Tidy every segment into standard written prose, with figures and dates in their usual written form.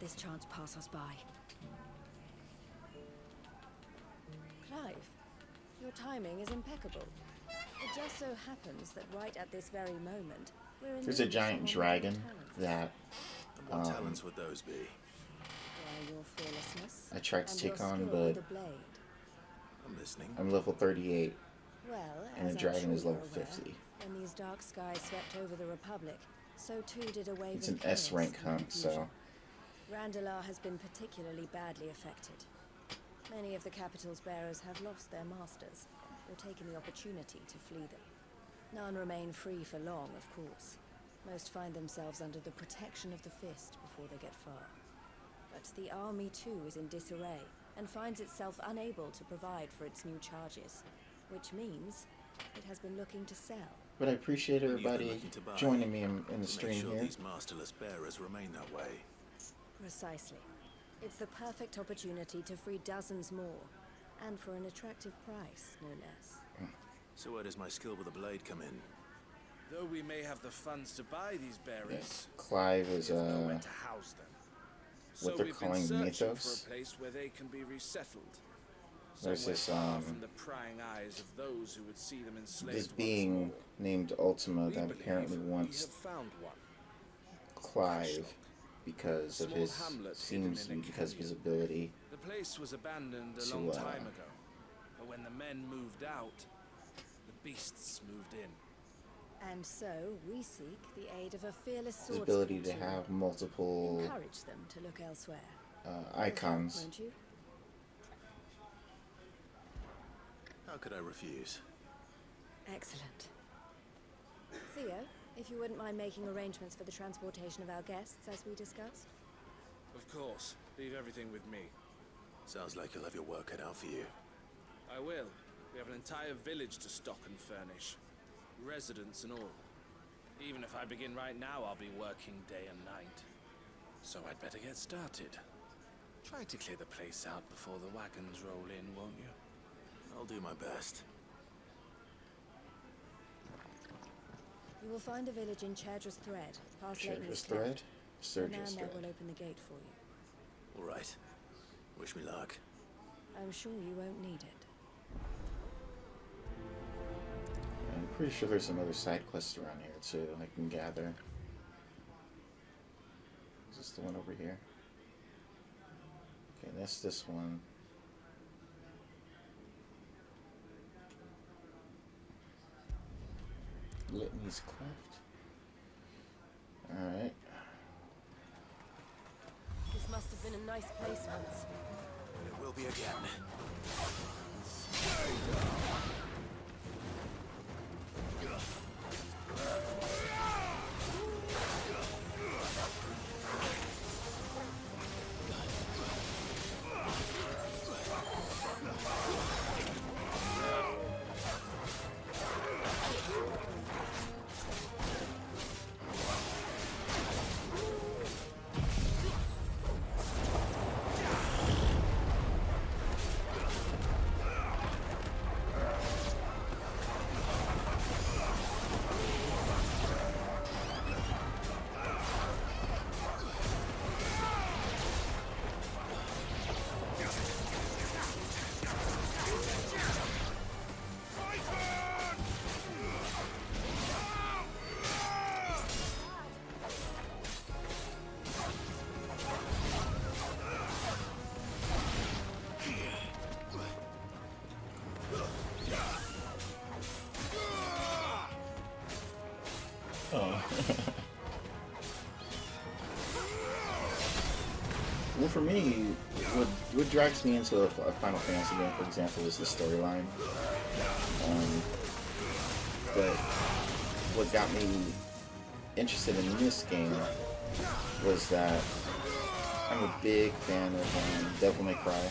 this chance pass us by. Clive, your timing is impeccable. It just so happens that right at this very moment, we're in There's a giant dragon that What talents would those be? Your fearlessness I tried to and take your on, skill but with the blade. I'm listening. I'm level 38, Well, and the as I'm dragon sure is level you're aware, 50. when these dark skies swept over the Republic, so too did a wave It's of an S chaos rank and hunt, so confusion. Randalar has been particularly badly affected. Many of the capital's bearers have lost their masters, or taken the opportunity to flee them. None remain free for long, of course. Most find themselves under the protection of the Fist before they get far. But the army too is in disarray, and finds itself unable to provide for its new charges, which means it has been looking to sell. But I appreciate And you've been everybody looking to buy joining me in the to make stream sure here. these masterless bearers remain that way. Precisely. It's the perfect opportunity to free dozens more, and for an attractive price, no less. So where does my skill with the blade come in? Though we may have the funds to buy these bearers, Yes, Clive is we have nowhere to house them. what they're we've calling been searching mythos. for a place where they can be resettled. There's Somewhere this far from the prying eyes of those who would see them enslaved this once being more. named Ultima We that believe apparently we wants have found one. Clive because of Small his hamlet seems to hidden be in a because of his canyon. ability. The place was abandoned a To, long time ago, but when the men moved out, the beasts moved in. And so, we seek the aid of a fearless His swordsman ability to to have multiple encourage them to look elsewhere. icons. Won't you? How could I refuse? Excellent. Theo, if you wouldn't mind making arrangements for the transportation of our guests, as we discussed. Of course, leave everything with me. Sounds like you'll have your work cut out for you. I will. We have an entire village to stock and furnish. Residents and all. Even if I begin right now, I'll be working day and night. So I'd better get started. Try to clear the place out before the wagons roll in, won't you? I'll do my best. You will find a village in Chadra's Thread, past Leighton's Surge's Thread? Cleft. The man Surge's there Thread. will open the gate for you. All right. Wish me luck. I'm sure you won't need it. I'm pretty sure there's some other side quests around here too I can gather. Is this the one over here? Okay, that's this one. Litany's Cleft. Alright. This must have been a nice place once. It will be again. Oh. Well, for me, what drags me into a Final Fantasy game, for example, is the storyline. But what got me interested in this game was that I'm a big fan of Devil May Cry.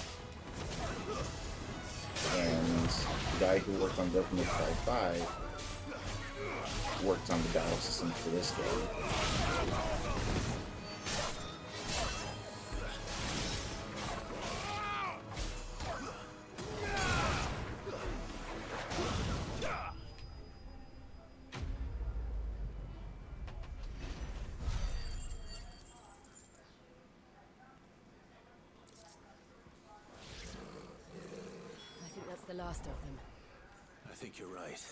And the guy who worked on Devil May Cry 5 worked on the battle system for this game. last of them. I think you're right.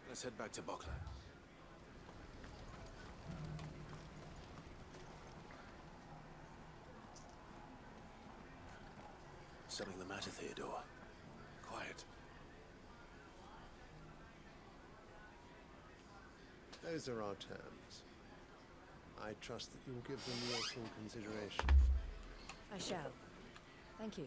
Let's head back to Bokla. Something the matter, Theodore? Quiet. Those are our terms. I trust that you will give them your full consideration. I shall. Thank you.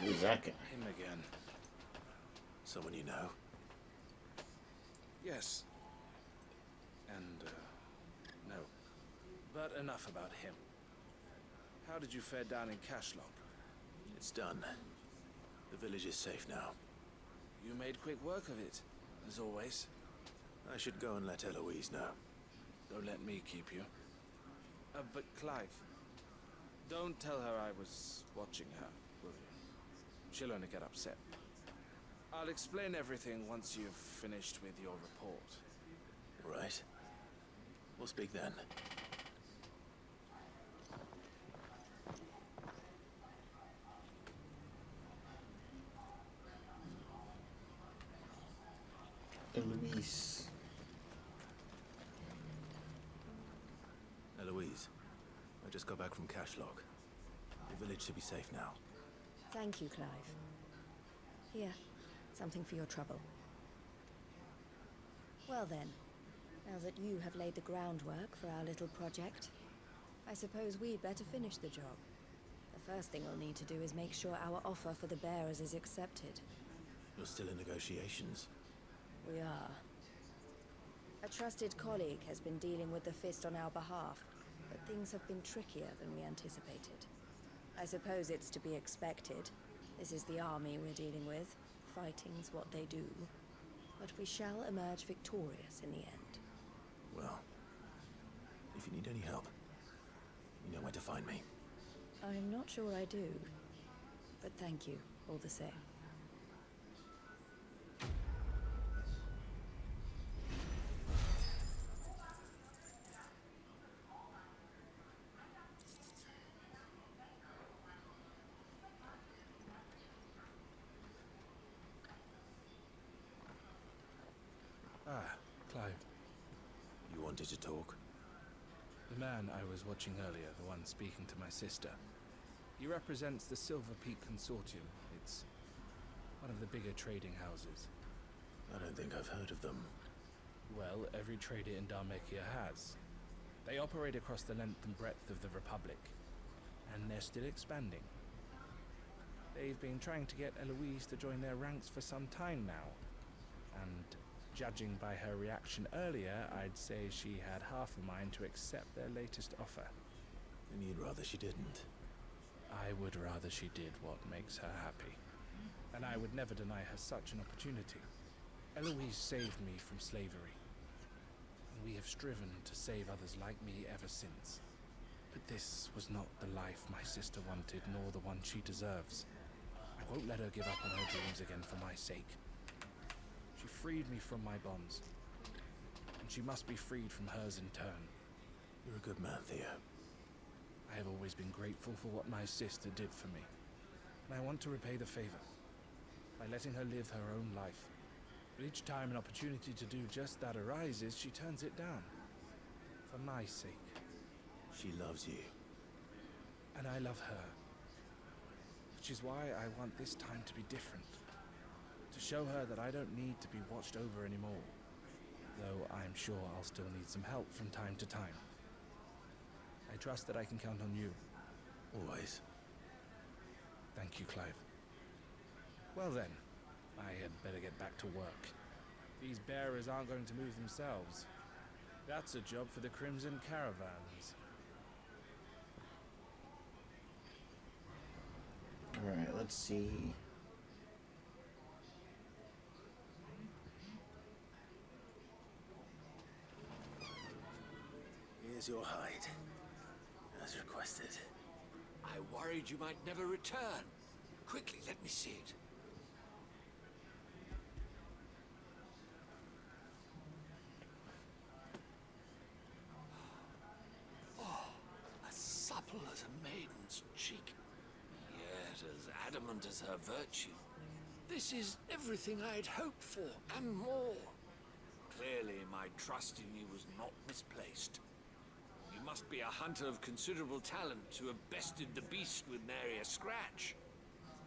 Who's that guy? Him again. Someone you know? Yes. And, no. But enough about him. How did you fare down in Cashlock? It's done. The village is safe now. You made quick work of it, as always. I should go and let Eloise know. Don't let me keep you. But Clive, don't tell her I was watching her, will you? She'll only get upset. I'll explain everything once you've finished with your report. Right. We'll speak then. Eloise. Eloise, I just got back from Cashlock. The village should be safe now. Thank you, Clive. Here, something for your trouble. Well then, now that you have laid the groundwork for our little project, I suppose we'd better finish the job. The first thing we'll need to do is make sure our offer for the bearers is accepted. You're still in negotiations. We are. A trusted colleague has been dealing with the Fist on our behalf, but things have been trickier than we anticipated. I suppose it's to be expected. This is the army we're dealing with. Fighting's what they do. But we shall emerge victorious in the end. Well, if you need any help, you know where to find me. I'm not sure I do. But thank you, all the same. Ah, Clive. You wanted to talk? The man I was watching earlier, the one speaking to my sister. He represents the Silver Peak Consortium. It's one of the bigger trading houses. I don't think I've heard of them. Well, every trader in Dhalmekia has. They operate across the length and breadth of the Republic, and they're still expanding. They've been trying to get Eloise to join their ranks for some time now, and judging by her reaction earlier, I'd say she had half a mind to accept their latest offer. And you'd rather she didn't. I would rather she did what makes her happy, and I would never deny her such an opportunity. Eloise saved me from slavery, and we have striven to save others like me ever since. But this was not the life my sister wanted, nor the one she deserves. I won't let her give up on her dreams again for my sake. She freed me from my bonds, and she must be freed from hers in turn. You're a good man, Theo. I have always been grateful for what my sister did for me, and I want to repay the favor by letting her live her own life. But each time an opportunity to do just that arises, she turns it down. For my sake. She loves you. And I love her. Which is why I want this time to be different. To show her that I don't need to be watched over anymore. Though I'm sure I'll still need some help from time to time. I trust that I can count on you. Always. Thank you, Clive. Well then, I had better get back to work. These bearers aren't going to move themselves. That's a job for the Crimson Caravans. Alright, let's see. Here's your hide, as requested. I worried you might never return. Quickly, let me see it. adamant as her virtue. This is everything I'd hoped for, and more. Clearly, my trust in you was not misplaced. You must be a hunter of considerable talent to have bested the beast with nary a scratch.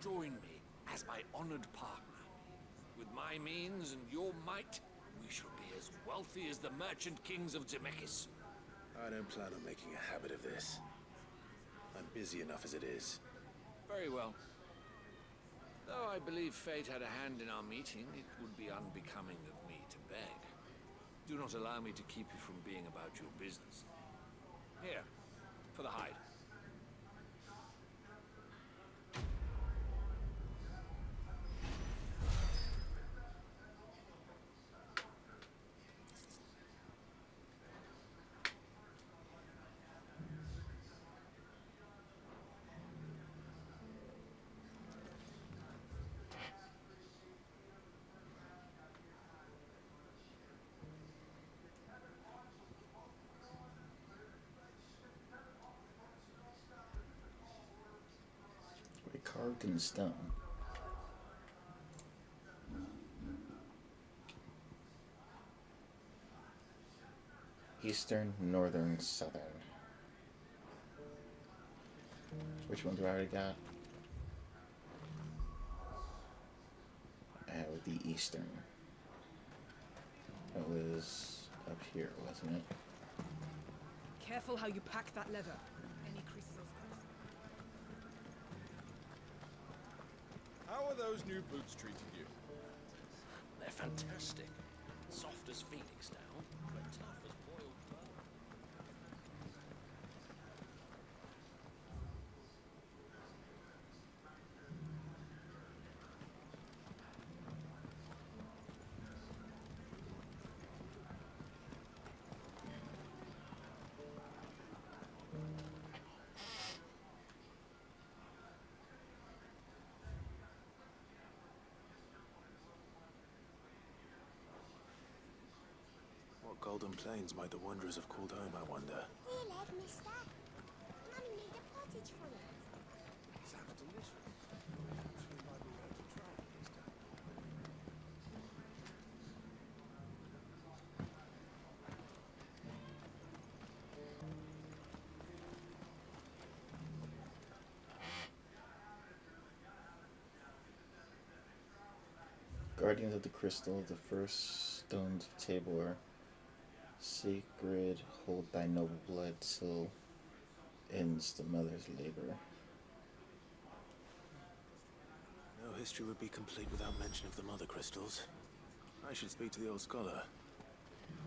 Join me as my honored partner. With my means and your might, we shall be as wealthy as the merchant kings of Zemeckis. I don't plan on making a habit of this. I'm busy enough as it is. Very well. Though I believe fate had a hand in our meeting, it would be unbecoming of me to beg. Do not allow me to keep you from being about your business. Here, for the hide. Carved in stone. Eastern, northern, southern. Which one do I already got? I have the eastern. That was up here, wasn't it? Careful how you pack that leather. Any creases of How are those new boots treating you? They're fantastic. Soft as phoenix down, but tough as boiled bone. What golden plains might the wanderers have called home, I wonder? Dear lad, mister. Mummy made a pottage from it. Sounds delicious. Perhaps we might be able to try it this time. Guardians of the Crystal, the first stones of Tabor. Sacred, hold thy noble blood till ends the mother's labor. No history would be complete without mention of the mother crystals. I should speak to the old scholar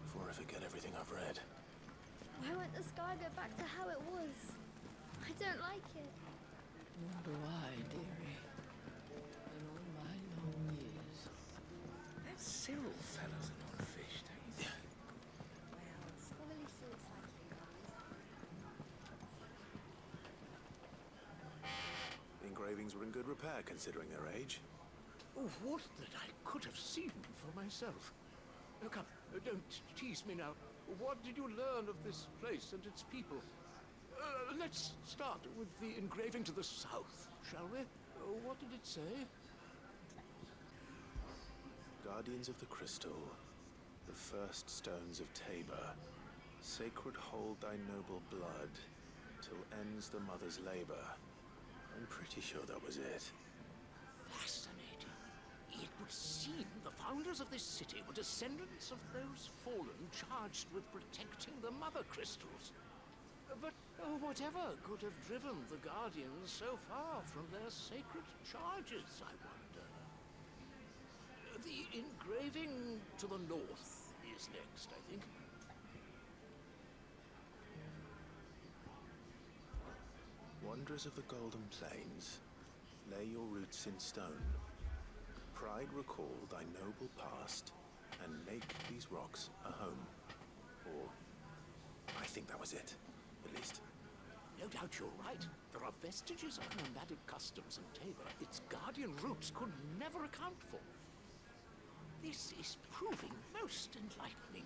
before I forget everything I've read. Why won't the sky go back to how it was? I don't like it. Nor do I, dearie. In all my long years. That Cyril fella's an odd fish, don't you think? Well, scholarly sorts like you guys. The engravings were in good repair considering their age. Oh, what that I could have seen for myself. Oh, come, don't tease me now. What did you learn of this place and its people? Let's start with the engraving to the south, shall we? What did it say? Guardians of the Crystal, the first stones of Tabor, sacred hold thy noble blood, till ends the mother's labor. I'm pretty sure that was it. Fascinating. It would seem the founders of this city were descendants of those fallen charged with protecting the mother crystals. But whatever could have driven the Guardians so far from their sacred charges, I wonder? The engraving to the north is next, I think. Wanderers of the Golden Plains, lay your roots in stone. Pride recall thy noble past, and make these rocks a home. Or, I think that was it, at least. No doubt you're right. There are vestiges of nomadic customs in Tabor its guardian roots could never account for. This is proving most enlightening.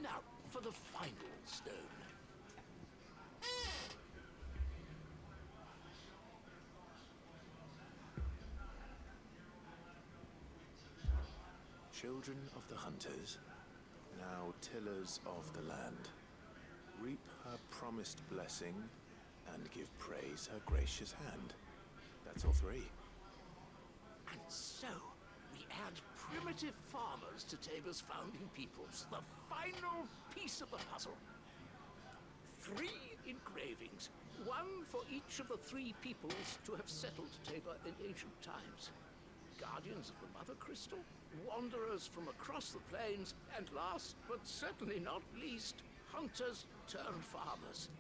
Now, for the final stone. Children of the hunters, now tillers of the land, reap her promised blessing and give praise her gracious hand. That's all three. And so, we add primitive farmers to Tabor's founding peoples, the final piece of the puzzle. 3 engravings, one for each of the 3 peoples to have settled Tabor in ancient times. Guardians of the Mother Crystal, wanderers from across the plains, and last but certainly not least, hunters turned farmers.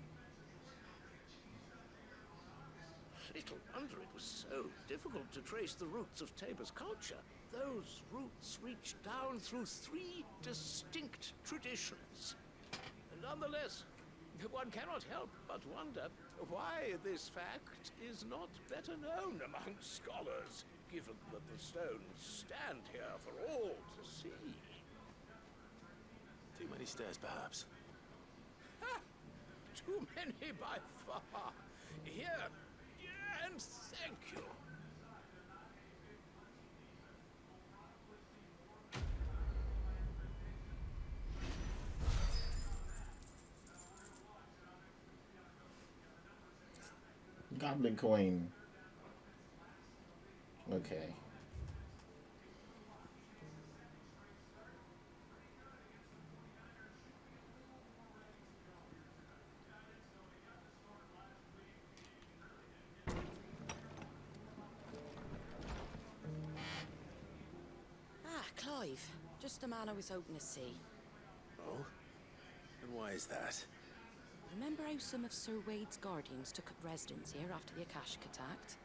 Little wonder it was so difficult to trace the roots of Tabor's culture. Those roots reach down through 3 distinct traditions. Nonetheless, one cannot help but wonder why this fact is not better known among scholars, given that the stones stand here for all to see. Too many stairs, perhaps. Ha! Too many by far. Here, and thank you. Goblin coin. Okay. Clive. Just the man I was hoping to see. Oh? And why is that? Remember how some of Sir Wade's guardians took up residence here after the Akashic attacked?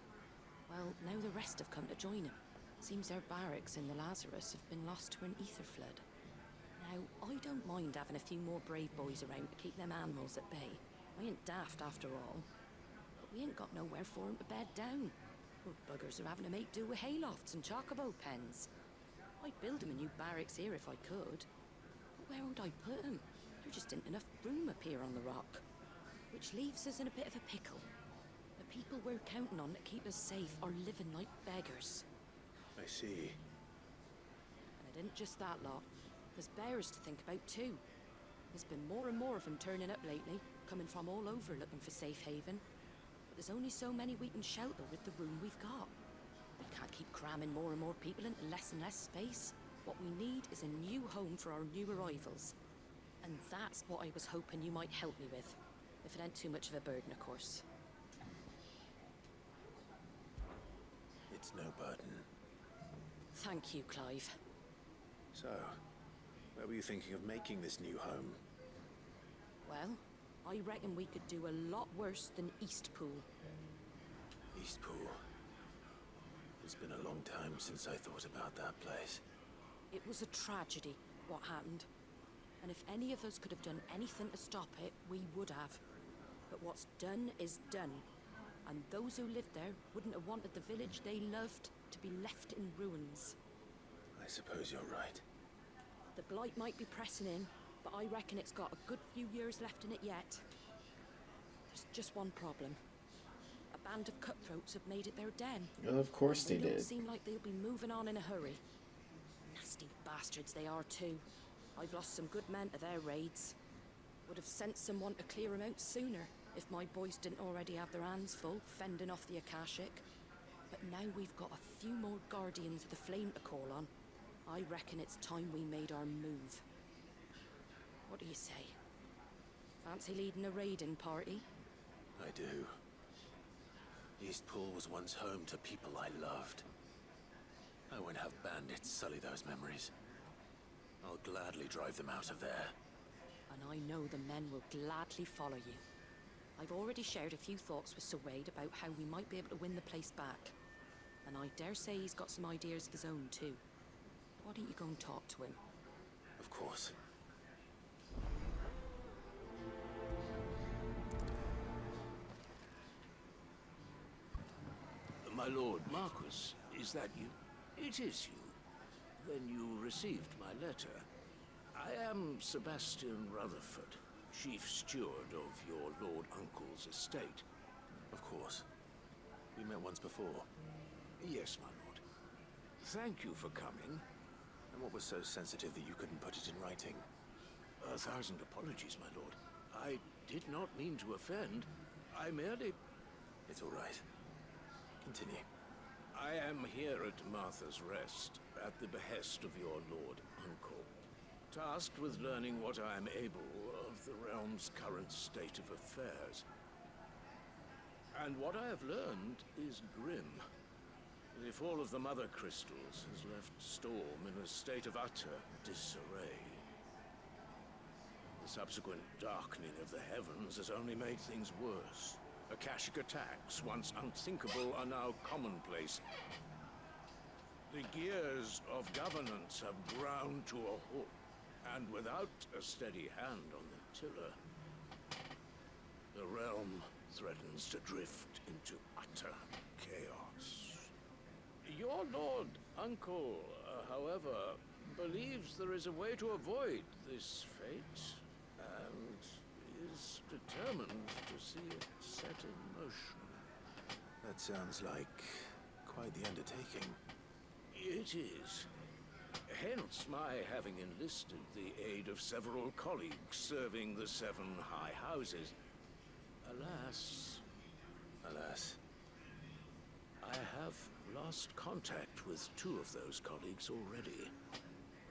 Well, now the rest have come to join him. Seems their barracks in the Lazarus have been lost to an ether flood. Now, I don't mind having a few more brave boys around to keep them animals at bay. I ain't daft after all. But we ain't got nowhere for 'em to bed down. Poor buggers are having to make do with haylofts and chocobo pens. I'd build 'em a new barracks here if I could. But where would I put 'em? There just isn't enough room up here on the rock. Which leaves us in a bit of a pickle. The people we're counting on to keep us safe are living like beggars. I see. And it isn't just that lot. There's bears to think about too. There's been more and more of them turning up lately, coming from all over looking for safe haven. But there's only so many we can shelter with the room we've got. We can't keep cramming more and more people into less and less space. What we need is a new home for our new arrivals. And that's what I was hoping you might help me with. If it ain't too much of a burden, of course. It's no burden. Thank you, Clive. So, where were you thinking of making this new home? Well, I reckon we could do a lot worse than Eastpool. Eastpool. It's been a long time since I thought about that place. It was a tragedy, what happened. And if any of us could have done anything to stop it, we would have. But what's done is done. And those who lived there wouldn't have wanted the village they loved to be left in ruins. I suppose you're right. The blight might be pressing in, but I reckon it's got a good few years left in it yet. There's just one problem. A band of cutthroats have made it their den. Of course they They don't did. seem like they'll be moving on in a hurry. Nasty bastards they are too. I've lost some good men to their raids. Would have sent someone to clear them out sooner if my boys didn't already have their hands full fending off the Akashic. But now we've got a few more guardians of the flame to call on. I reckon it's time we made our move. What do you say? Fancy leading a raiding party? I do. Eastpool was once home to people I loved. I won't have bandits sully those memories. I'll gladly drive them out of there. And I know the men will gladly follow you. I've already shared a few thoughts with Sir Wade about how we might be able to win the place back. And I dare say he's got some ideas of his own too. Why don't you go and talk to him? Of course. My lord Marquis, is that you? It is you. Then you received my letter. I am Sebastian Rutherford, chief steward of your lord uncle's estate. Of course. We met once before. Yes, my lord. Thank you for coming. And what was so sensitive that you couldn't put it in writing? 1,000 apologies, my lord. I did not mean to offend. I merely... It's all right. Continue. I am here at Martha's Rest, at the behest of your lord uncle, tasked with learning what I am able of the realm's current state of affairs. And what I have learned is grim. The fall of the Mother Crystals has left Storm in a state of utter disarray. The subsequent darkening of the heavens has only made things worse. Akashic attacks, once unthinkable, are now commonplace. The gears of governance have ground to a halt, and without a steady hand on the tiller, the realm threatens to drift into utter chaos. Your lord uncle, however, believes there is a way to avoid this fate, and is determined to see it set in motion. That sounds like quite the undertaking. It is. Hence my having enlisted the aid of several colleagues serving the 7 high houses. Alas, I have lost contact with 2 of those colleagues already.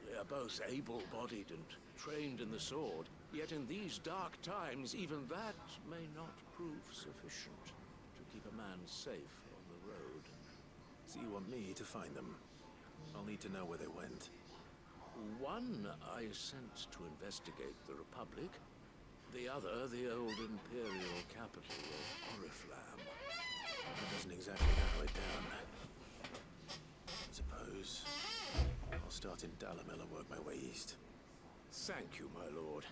They are both able-bodied and trained in the sword, yet in these dark times, even that may not prove sufficient to keep a man safe on the road. So you want me to find them? I'll need to know where they went. One I sent to investigate the Republic, the other the old Imperial capital of Oriflamme. That doesn't exactly narrow it down. I suppose I'll start in Dalamel and work my way east. Thank you, my lord.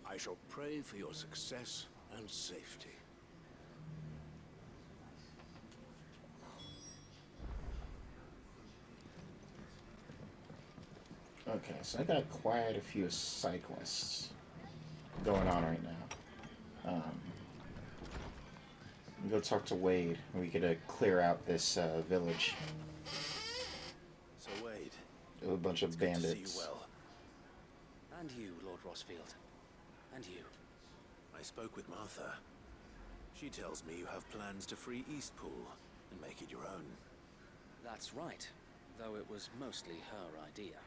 I shall pray for your success and safety. Okay, so I got quite a few side quests going on right now. Go talk to Wade. We could clear out this village. So Wade, A bunch of it's good to see bandits. you well. And you, Lord Rossfield. And you. I spoke with Martha. She tells me you have plans to free Eastpool and make it your own. That's right, though it was mostly her idea.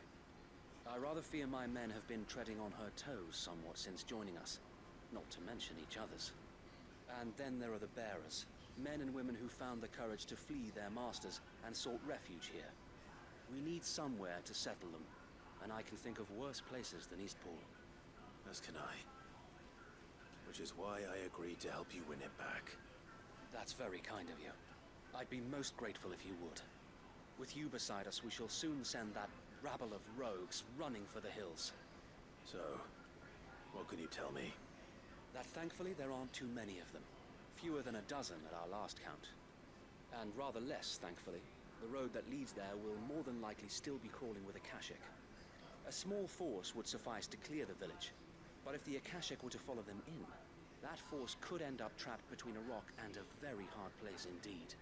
I rather fear my men have been treading on her toes somewhat since joining us, not to mention each other's. And then there are the bearers, men and women who found the courage to flee their masters and sought refuge here. We need somewhere to settle them, and I can think of worse places than Eastpool. As can I. Which is why I agreed to help you win it back. That's very kind of you. I'd be most grateful if you would. With you beside us, we shall soon send that rabble of rogues running for the hills. So, what can you tell me? That thankfully there aren't too many of them. Fewer than a dozen at our last count. And rather less, thankfully. The road that leads there will more than likely still be crawling with Akashic. A small force would suffice to clear the village, but if the Akashic were to follow them in, that force could end up trapped between a rock and a very hard place indeed.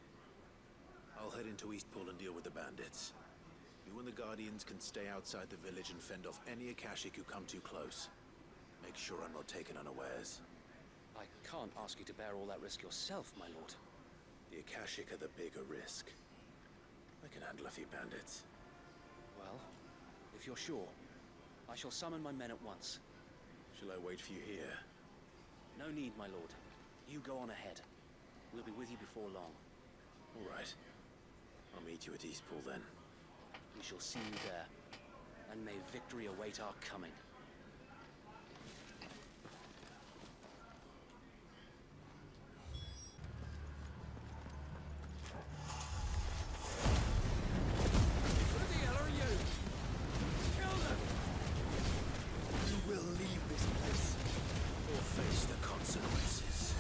I'll head into Eastpool and deal with the bandits. You and the Guardians can stay outside the village and fend off any Akashic who come too close. Make sure I'm not taken unawares. I can't ask you to bear all that risk yourself, my lord. The Akashic are the bigger risk. I can handle a few bandits. Well, if you're sure, I shall summon my men at once. Shall I wait for you here? No need, my lord. You go on ahead. We'll be with you before long. All right. I'll meet you at Eastpool then. We shall see you there, and may victory await our coming. Who the hell are you? Kill them! You will leave this place, or face the consequences.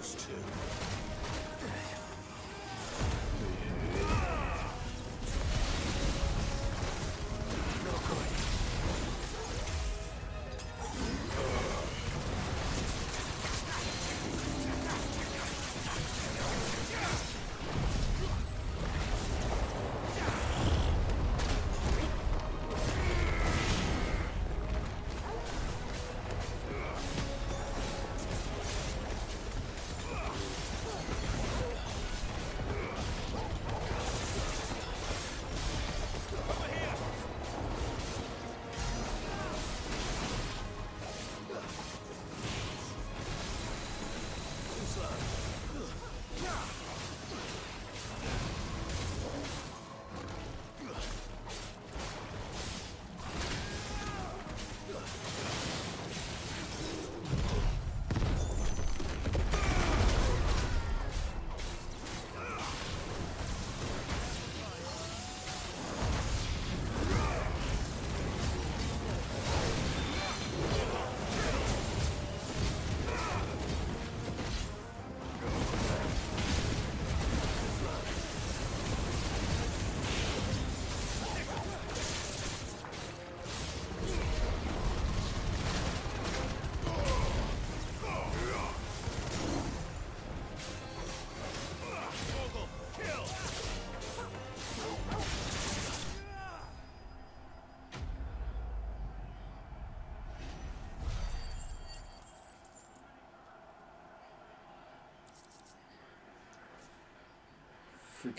those two. No good.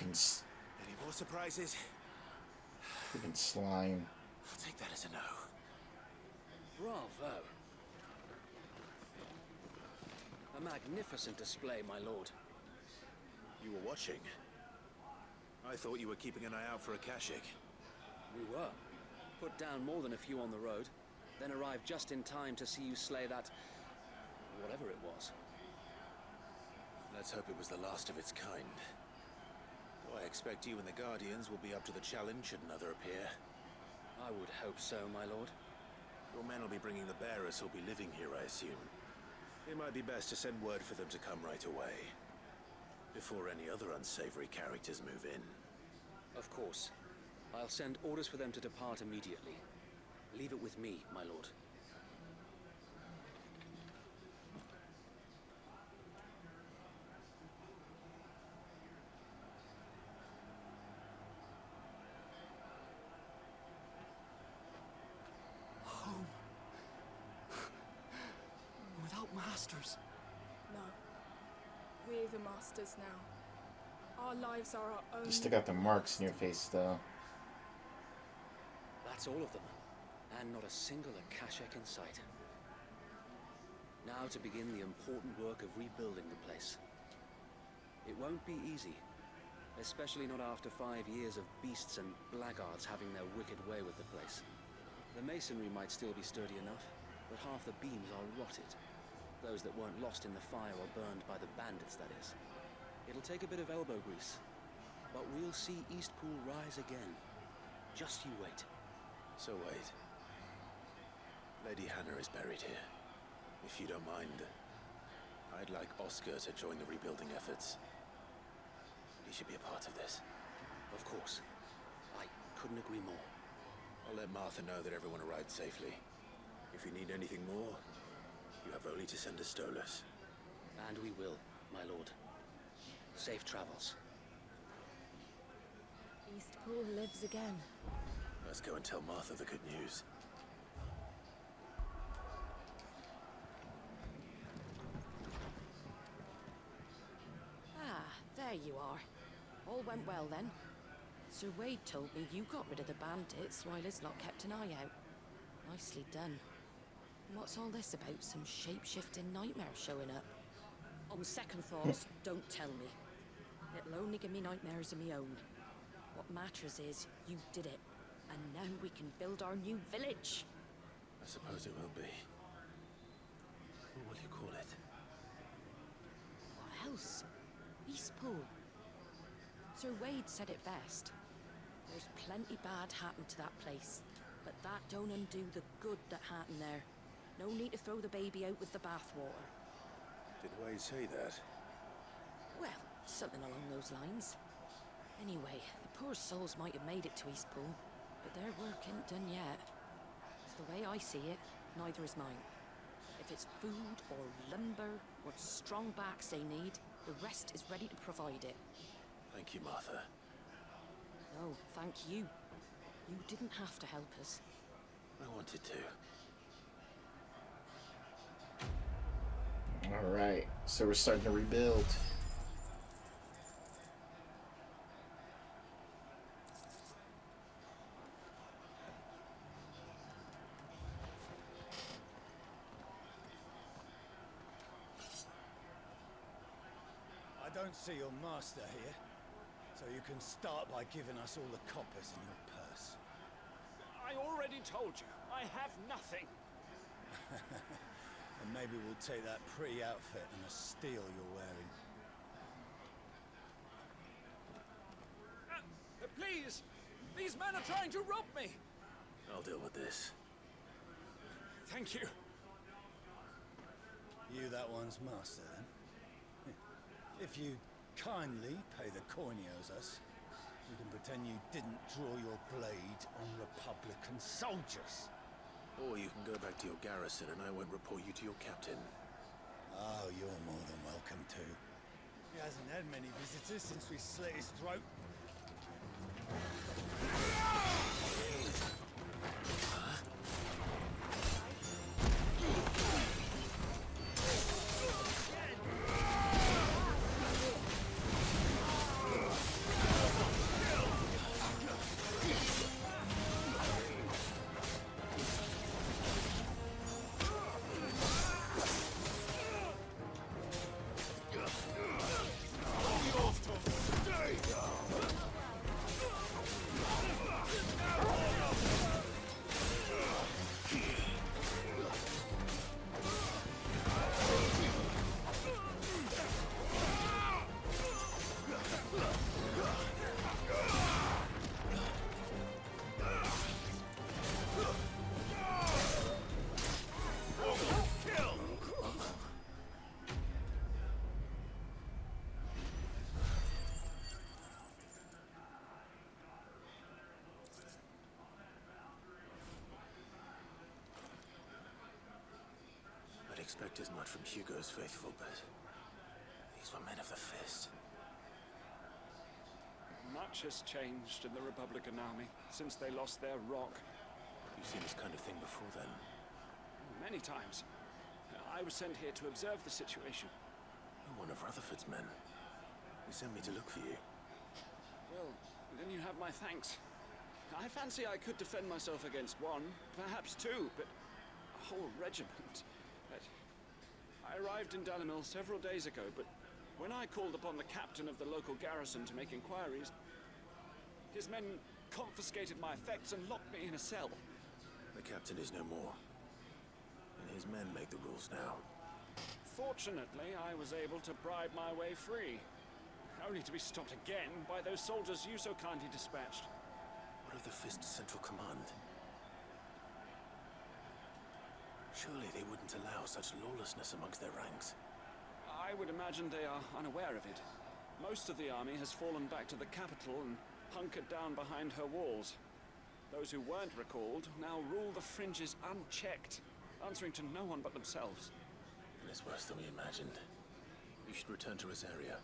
Any more surprises? Freaking slime. I'll take that as a no. Bravo. A magnificent display, my lord. You were watching. I thought you were keeping an eye out for a Kashik. We were. Put down more than a few on the road, then arrived just in time to see you slay that... whatever it was. Let's hope it was the last of its kind. I expect you and the Guardians will be up to the challenge should another appear. I would hope so, my lord. Your men will be bringing the bearers who'll be living here, I assume. It might be best to send word for them to come right away, before any other unsavory characters move in. Of course. I'll send orders for them to depart immediately. Leave it with me, my lord. Masters. No. We're the masters now. Our lives are our own. You still got the marks in your face, though. That's all of them. And not a single Akashak in sight. Now to begin the important work of rebuilding the place. It won't be easy. Especially not after 5 years of beasts and blackguards having their wicked way with the place. The masonry might still be sturdy enough, but half the beams are rotted. Those that weren't lost in the fire or burned by the bandits, that is. It'll take a bit of elbow grease, but we'll see Eastpool rise again. Just you wait. So wait. Lady Hannah is buried here. If you don't mind, I'd like Oscar to join the rebuilding efforts. He should be a part of this. Of course. I couldn't agree more. I'll let Martha know that everyone arrived safely. If you need anything more, you have only to send a Stolas. And we will, my lord. Safe travels. Eastpool lives again. Let's go and tell Martha the good news. Ah, there you are. All went well then. Sir Wade told me you got rid of the bandits while his lot kept an eye out. Nicely done. What's all this about some shape-shifting nightmare showing up? On second thoughts, don't tell me. It'll only give me nightmares of my own. What matters is, you did it. And now we can build our new village. I suppose it will be. What will you call it? What else? Eastpool. Sir Wade said it best. There's plenty bad happened to that place. But that don't undo the good that happened there. No need to throw the baby out with the bathwater. Did Wade say that? Well, something along those lines. Anyway, the poor souls might have made it to Eastpool, but their work ain't done yet. It's the way I see it, neither is mine. If it's food or lumber or strong backs they need, the rest is ready to provide it. Thank you, Martha. No, thank you. You didn't have to help us. I wanted to. Alright, so we're starting to rebuild. I don't see your master here, so you can start by giving us all the coppers in your purse. I already told you, I have nothing. And maybe we'll take that pretty outfit and the steel you're wearing. Please! These men are trying to rob me! I'll deal with this. Thank you. You that one's master, then? If you kindly pay the coin he owes us, we can pretend you didn't draw your blade on Republican soldiers. Or you can go back to your garrison and I won't report you to your captain. Oh, you're more than welcome to. He hasn't had many visitors since we slit his throat. Expect as much from Hugo's faithful, but these were men of the fist. Much has changed in the Republican army since they lost their rock. You've seen this kind of thing before, then? Many times. I was sent here to observe the situation. You're one of Rutherford's men. He sent me to look for you. Well, then you have my thanks. I fancy I could defend myself against one, perhaps two, but a whole regiment. I arrived in Dalimil several days ago, but when I called upon the captain of the local garrison to make inquiries, his men confiscated my effects and locked me in a cell. The captain is no more, and his men make the rules now. Fortunately, I was able to bribe my way free, only to be stopped again by those soldiers you so kindly dispatched. What of the Fist's central command? Surely they wouldn't allow such lawlessness amongst their ranks. I would imagine they are unaware of it. Most of the army has fallen back to the capital and hunkered down behind her walls. Those who weren't recalled now rule the fringes unchecked, answering to no one but themselves. And it's worse than we imagined. You should return to Rosaria.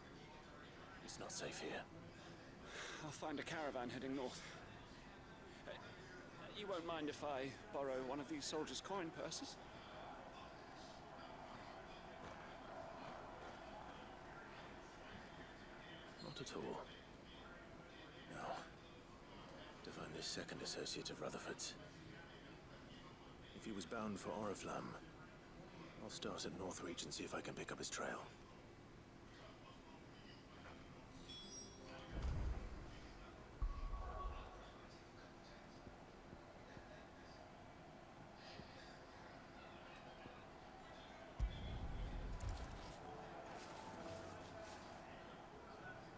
It's not safe here. I'll find a caravan heading north. You won't mind if I borrow one of these soldiers' coin purses? Not at all. Now, to find this second associate of Rutherford's. If he was bound for Oriflamme, I'll start at Northreach and see if I can pick up his trail.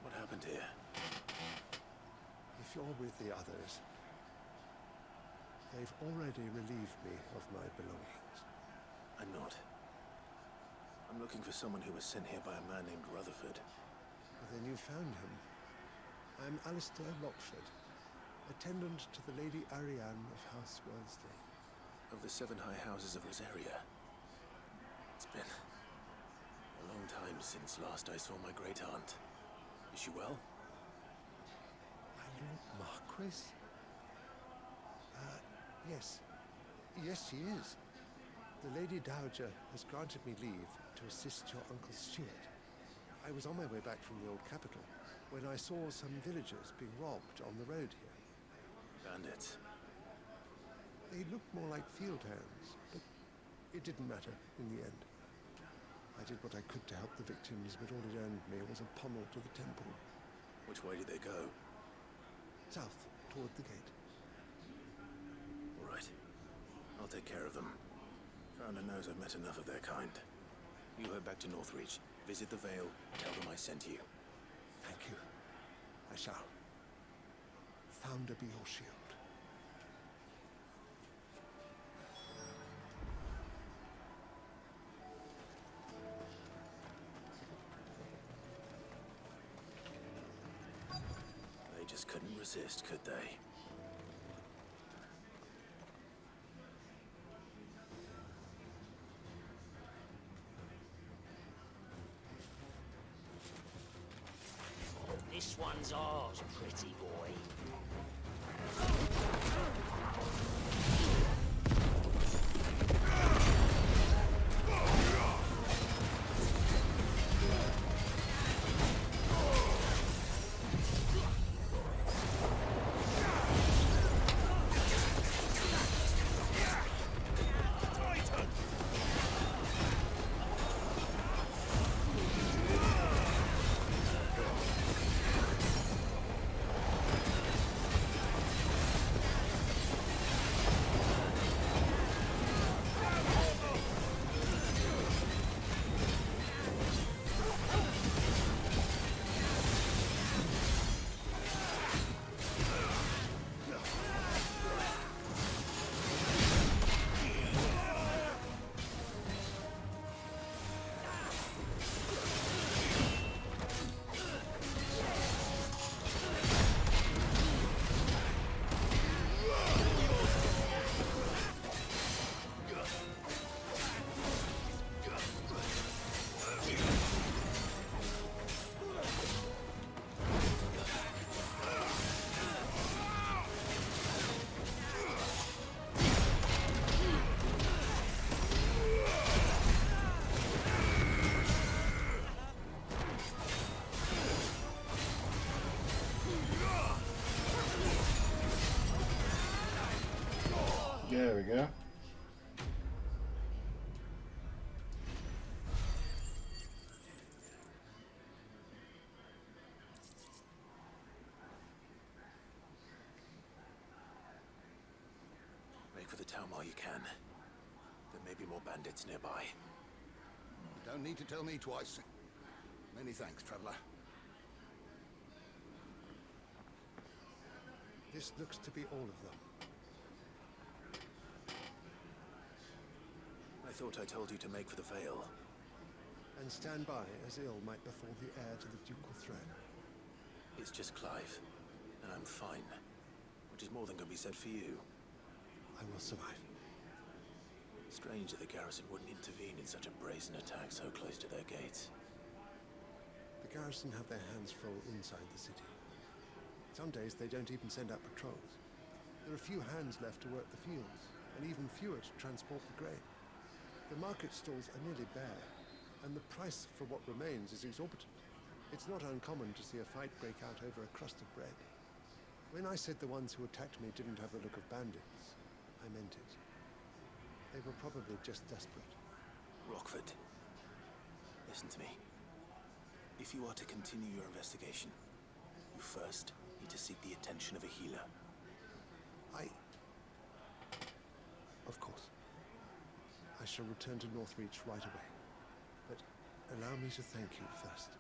What happened here? If you're with the others, they've already relieved me of my belongings. I'm not. I'm looking for someone who was sent here by a man named Rutherford. But then you found him. I'm Alistair Lockford, attendant to the Lady Ariane of House Worsley. Of the 7 high houses of Rosaria. It's been a long time since last I saw my great-aunt. Is she well? My Lord Marquis? Yes. Yes, she is. The Lady Dowager has granted me leave to assist your Uncle Stuart. I was on my way back from the old capital when I saw some villagers being robbed on the road here. Bandits? They looked more like field hands, but it didn't matter in the end. I did what I could to help the victims, but all it earned me was a pommel to the temple. Which way did they go? South, toward the gate. All right. I'll take care of them. Founder knows I've met enough of their kind. You head back to Northreach, visit the Vale, tell them I sent you. Thank you. I shall. Founder be your shield. They just couldn't resist, could they? This one's ours, pretty boy. There we go. Make for the town while you can. There may be more bandits nearby. Don't need to tell me twice. Many thanks, traveler. This looks to be all of them. I thought I told you to make for the Vale. And stand by as ill might befall the heir to the ducal throne. It's just Clive, and I'm fine. Which is more than can be said for you. I will survive. Strange that the garrison wouldn't intervene in such a brazen attack so close to their gates. The garrison have their hands full inside the city. Some days they don't even send out patrols. There are few hands left to work the fields, and even fewer to transport the grain. The market stalls are nearly bare, and the price for what remains is exorbitant. It's not uncommon to see a fight break out over a crust of bread. When I said the ones who attacked me didn't have the look of bandits, I meant it. They were probably just desperate. Rockford, listen to me. If you are to continue your investigation, you first need to seek the attention of a healer. Of course. I shall return to Northreach right away. But allow me to thank you first.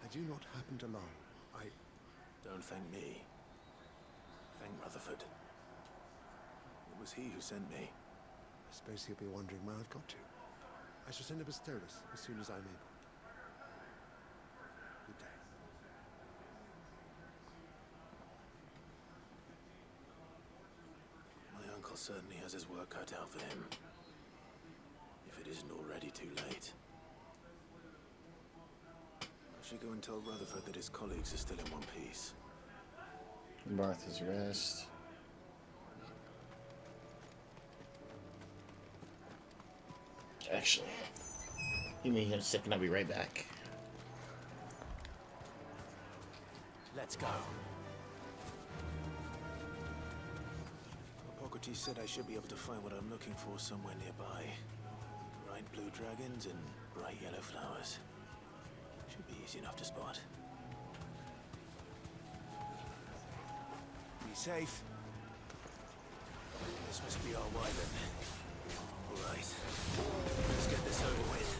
Had you not happened along, Don't thank me. Thank Rutherford. It was he who sent me. I suppose he'll be wondering where I've got to. I shall send a Bastolus as soon as I'm able. Good certainly has his work cut out for him. If it isn't already too late. I should go and tell Rutherford that his colleagues are still in one piece. Martha's Rest. Actually, give me a second, I'll be right back. Let's go. Hippocrates said I should be able to find what I'm looking for somewhere nearby. Bright blue dragons and bright yellow flowers. Should be easy enough to spot. Be safe. This must be our wyvern. All right. Let's get this over with.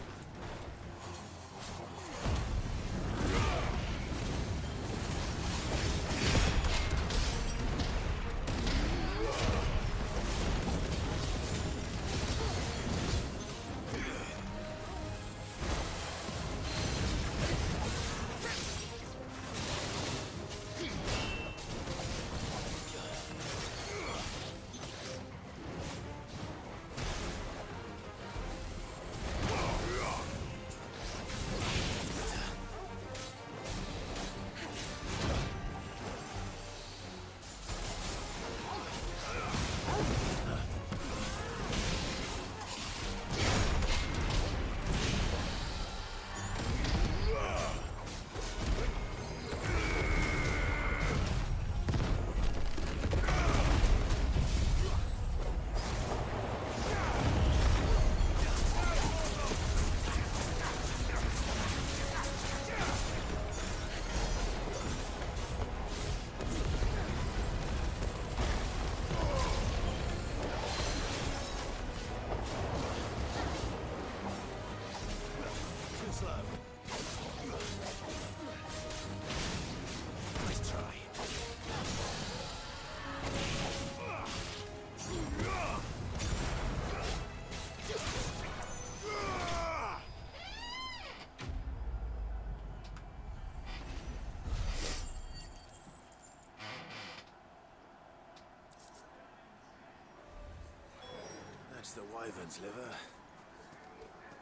The wyvern's liver.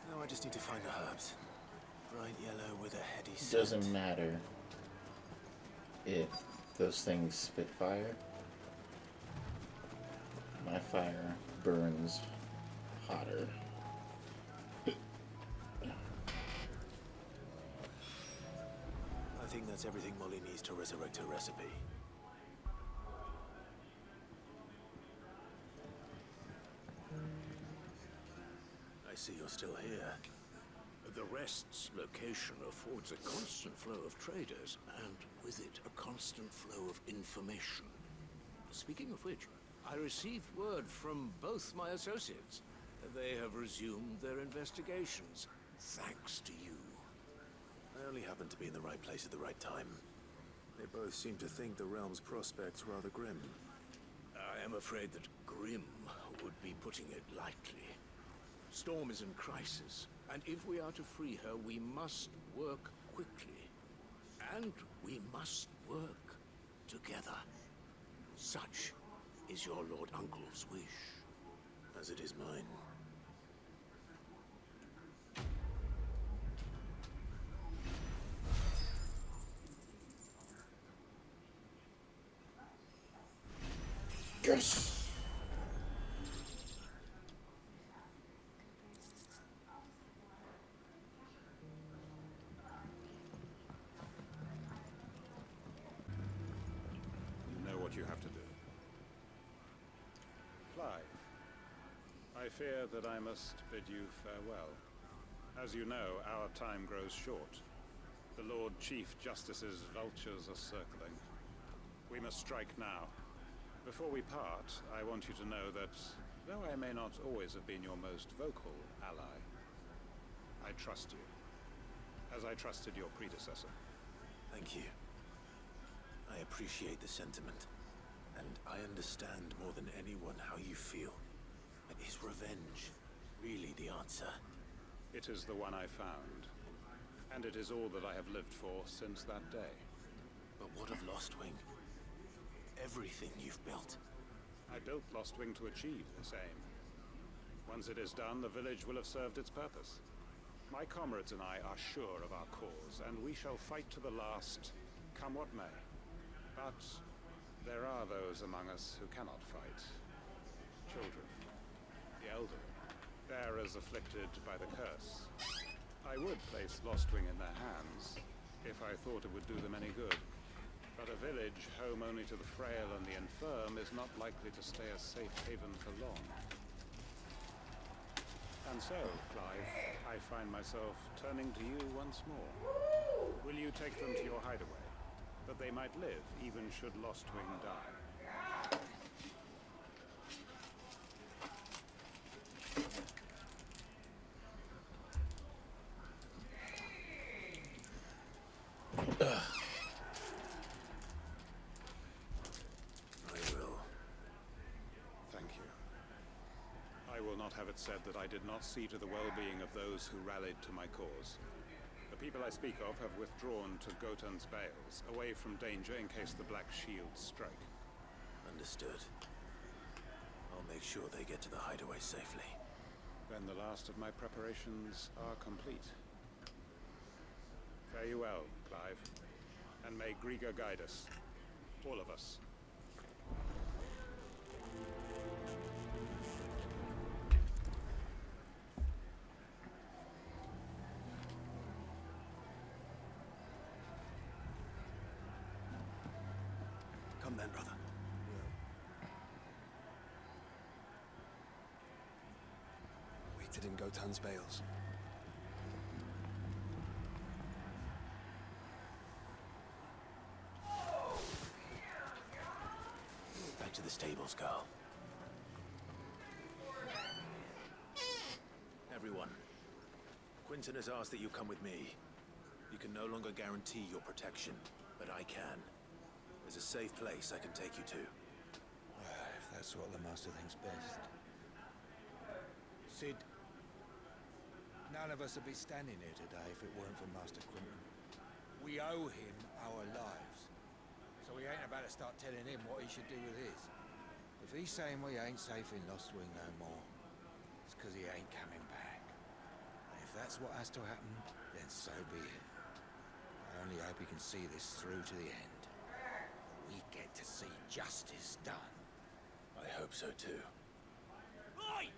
Now I just need to find the herbs. Bright yellow with a heady scent. Doesn't matter if those things spit fire. My fire burns hotter. I think that's everything Molly needs to resurrect her recipe. I see you're still here. The Rest's location affords a constant flow of traders, and with it, a constant flow of information. Speaking of which, I received word from both my associates. They have resumed their investigations, thanks to you. I only happened to be in the right place at the right time. They both seem to think the realm's prospects rather grim. I am afraid that grim would be putting it lightly. Storm is in crisis, and if we are to free her, we must work quickly. And we must work together. Such is your Lord Uncle's wish. As it is mine. Yes! You have to do. Clive, I fear that I must bid you farewell. As you know, our time grows short. The Lord Chief Justice's vultures are circling. We must strike now. Before we part, I want you to know that, though I may not always have been your most vocal ally, I trust you, as I trusted your predecessor. Thank you. I appreciate the sentiment. And I understand more than anyone how you feel. But is revenge really the answer? It is the one I found. And it is all that I have lived for since that day. But what of Lostwing? Everything you've built. I built Lostwing to achieve this aim. Once it is done, the village will have served its purpose. My comrades and I are sure of our cause, and we shall fight to the last, come what may. But there are those among us who cannot fight. Children, the elderly, bearers afflicted by the curse. I would place Lostwing in their hands, if I thought it would do them any good. But a village home only to the frail and the infirm is not likely to stay a safe haven for long. And so, Clive, I find myself turning to you once more. Will you take them to your hideaway, that they might live, even should Lostwing die? Have it said that I did not see to the well-being of those who rallied to my cause. The people I speak of have withdrawn to Gotan's Bales, away from danger in case the Black Shields strike. Understood. I'll make sure they get to the hideaway safely. Then the last of my preparations are complete. Fare you well, Clive. And may Griga guide us. All of us. Come then, brother. Waited in Gotan's Bales. Back to the stables, girl. Everyone, Quinton has asked that you come with me. You can no longer guarantee your protection, but I can. There's a safe place I can take you to. If that's what the Master thinks best. Sid, none of us would be standing here today if it weren't for Master Quinton. We owe him our lives. So we ain't about to start telling him what he should do with his. If he's saying we ain't safe in Lostwing no more, it's because he ain't coming back. And if that's what has to happen, then so be it. I only hope he can see this through to the end. We get to see justice done. I hope so too. Oi!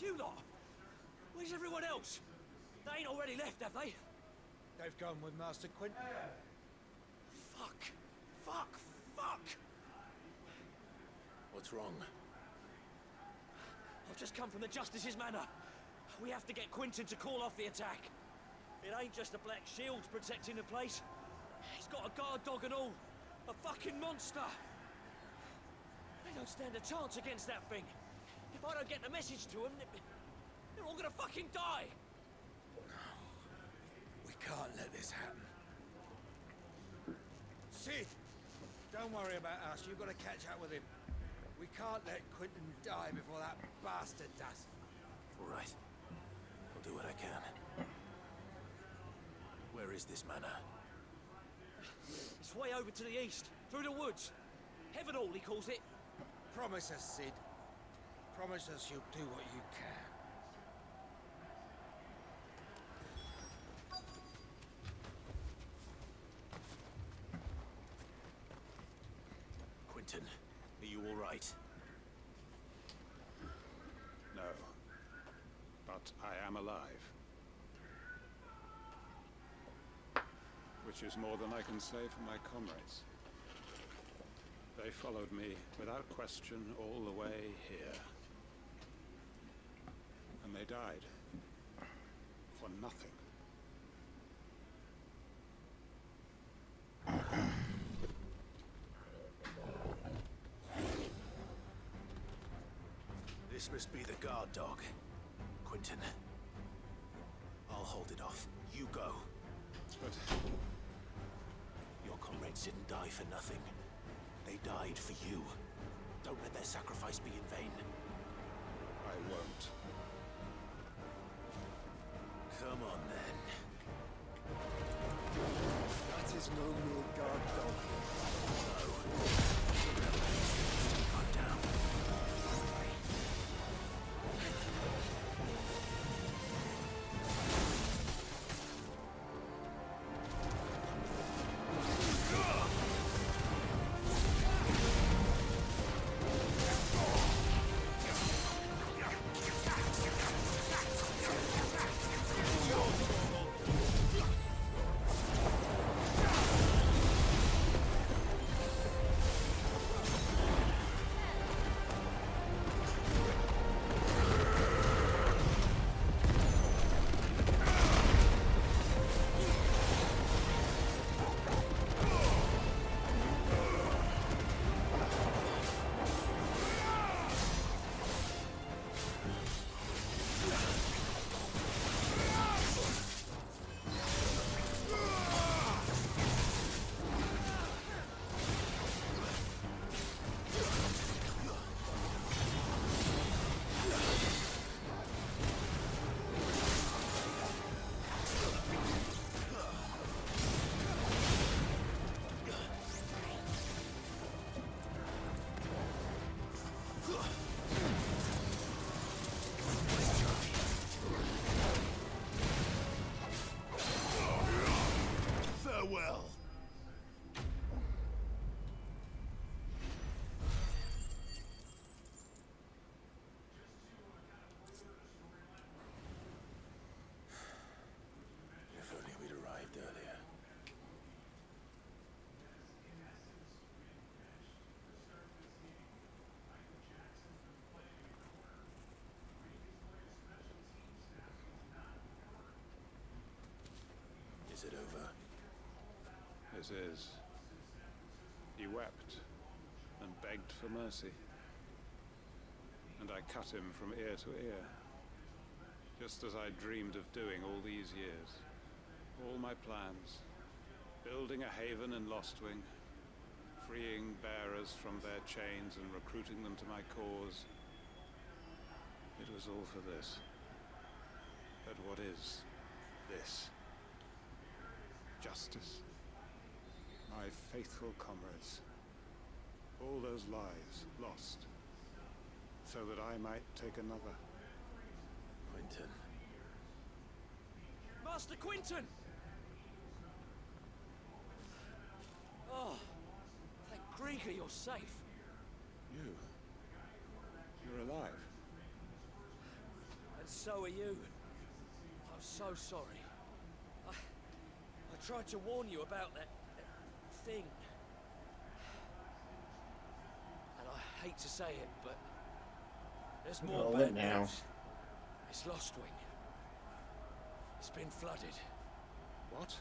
You lot! Where's everyone else? They ain't already left, have they? They've gone with Master Quinton. Fuck! Fuck! Fuck! What's wrong? I've just come from the Justice's manor. We have to get Quinton to call off the attack. It ain't just the Black Shields protecting the place. He's got a guard dog and all. A fucking monster. They don't stand a chance against that thing. If I don't get the message to them, they're all gonna fucking die. No. We can't let this happen. Sid! Don't worry about us. You've got to catch up with him. We can't let Quinton die before that bastard does. All right. I'll do what I can. Where is this manor? It's way over to the east, through the woods. Heaven Hall, he calls it. Promise us, Sid. Promise us you'll do what you can. Quinton, are you all right? No. But I am alive. Which is more than I can say for my comrades. They followed me without question all the way here. And they died. For nothing. This must be the guard dog. Quinton. I'll hold it off. You go. But your comrades didn't die for nothing. They died for you. Don't let their sacrifice be in vain. I won't. Come on, then. That is no mere guard dog. justice is. He wept and begged for mercy. And I cut him from ear to ear, just as I dreamed of doing all these years. All my plans, building a haven in Lostwing, freeing bearers from their chains and recruiting them to my cause. It was all for this. But what is this? Justice. My faithful comrades. All those lives lost, so that I might take another. Quinton. Master Quinton! Oh, thank Krieger you're safe. You're alive. And so are you. I'm so sorry. I tried to warn you about that thing. And I hate to say it, but there's more bad news. It's Lostwing. It's been flooded. What?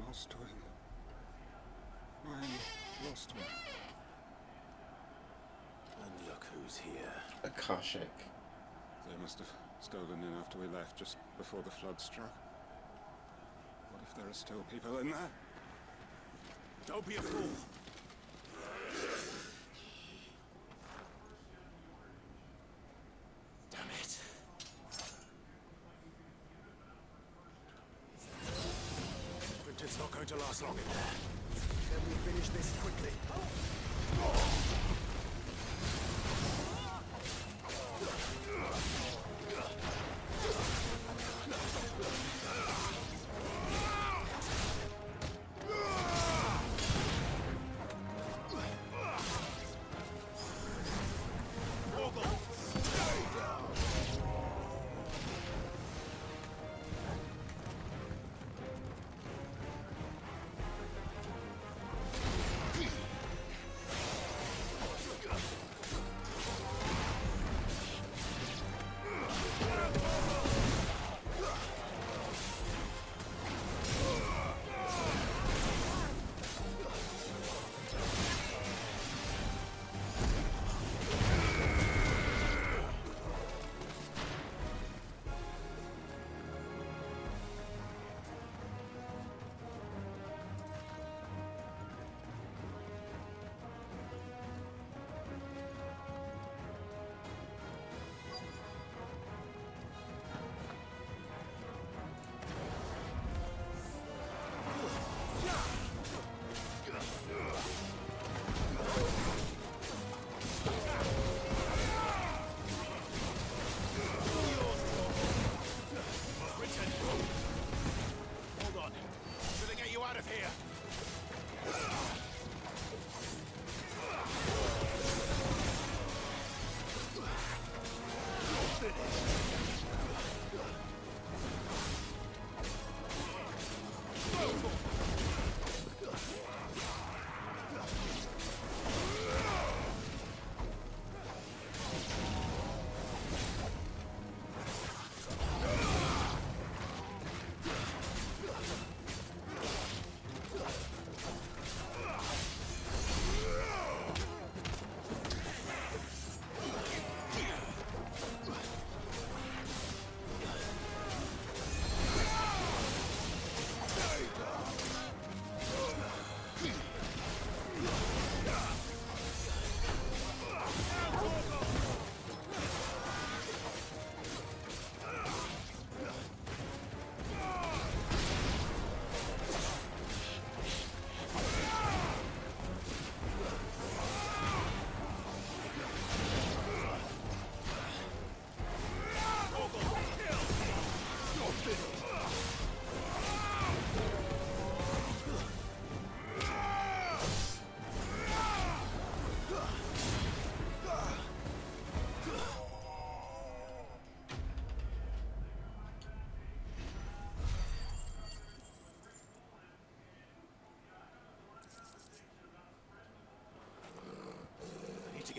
Lostwing. Mine Lostwing. And look who's here. Akashic. They must have stolen in after we left, just before the flood struck. What if there are still people in there? Don't be a fool. Damn it. Quinton's not going to last long in there. Can we finish this quickly?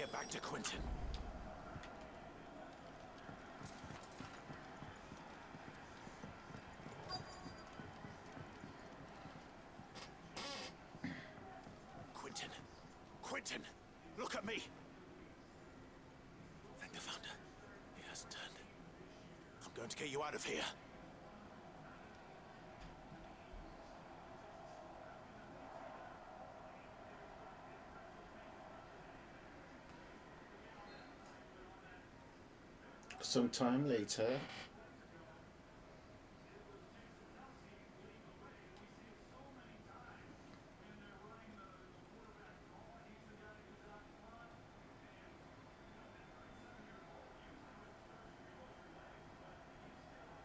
get back to Quentin. Quentin! Quentin! Look at me! Thank the Founder. He has turned. I'm going to get you out of here. Some time later.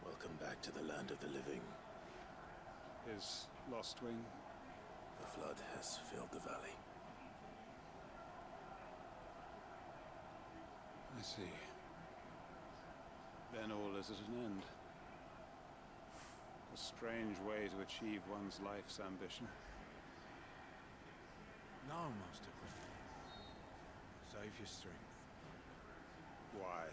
Welcome back to the land of the living. Is Lostwing? The flood has filled the valley. I see. Then all is at an end. A strange way to achieve one's life's ambition. No, Master Quentin. Save your strength. Why?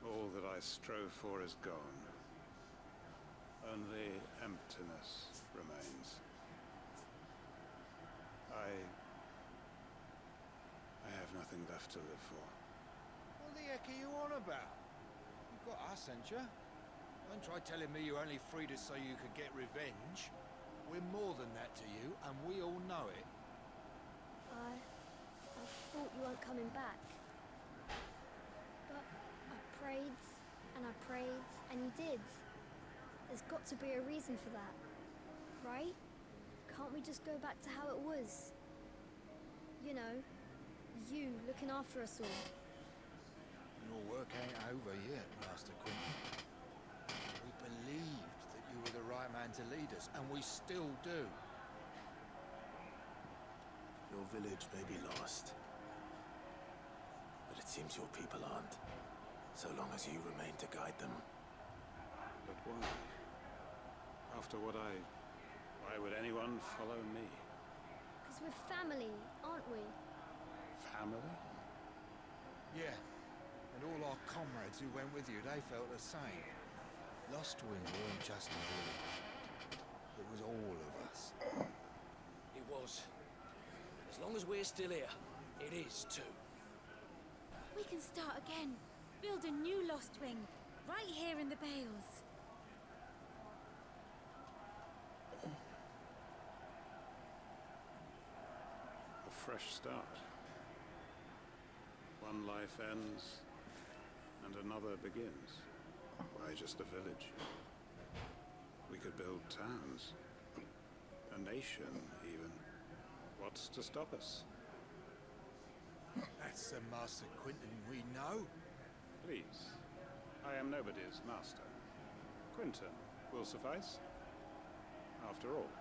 All that I strove for is gone. Only emptiness remains. I have nothing left to live for. What the heck are you on about? You've got us, ain't you? Don't try telling me you're only freed us so you could get revenge. We're more than that to you, and we all know it. I thought you weren't coming back. But I prayed, and I prayed, and you did. There's got to be a reason for that, right? Can't we just go back to how it was? You know, you looking after us all. Your work ain't over yet, Master Quentin. We believed that you were the right man to lead us, and we still do. Your village may be lost, but it seems your people aren't, so long as you remain to guide them. But why? After what why would anyone follow me? Because we're family, aren't we? Family? Yeah, and all our comrades who went with you, they felt the same. Lostwing weren't just a village. It was all of us. It was. As long as we're still here, it is too. We can start again. Build a new Lostwing, right here in the Bales. A fresh start. One life ends, and another begins. Why just a village? We could build towns. A nation, even. What's to stop us? That's the Master Quentin we know. Please. I am nobody's master. Quentin will suffice. After all,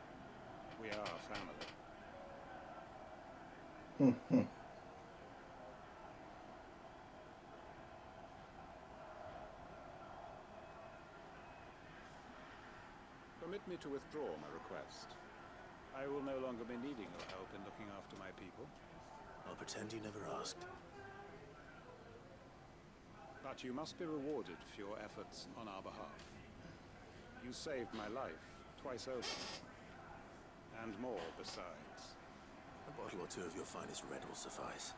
we are family. Permit me to withdraw my request. I will no longer be needing your help in looking after my people. I'll pretend you never asked. But you must be rewarded for your efforts on our behalf. You saved my life twice over. And more besides. A bottle or two of your finest red will suffice.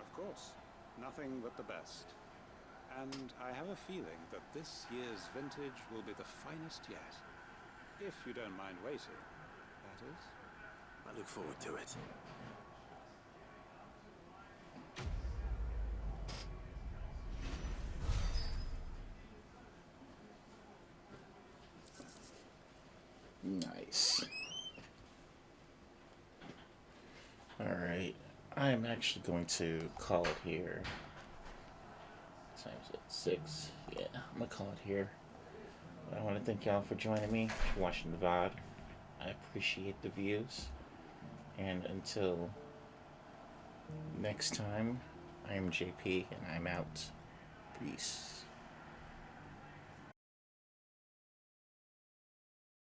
Of course. Nothing but the best. And I have a feeling that this year's vintage will be the finest yet. If you don't mind waiting, that is. I look forward to it. Nice. Alright. I'm actually going to call it here. What time is it? 6? Yeah, I'm going to call it here. I want to thank y'all for joining me, for watching the VOD. I appreciate the views. And until next time, I am JP, and I'm out. Peace.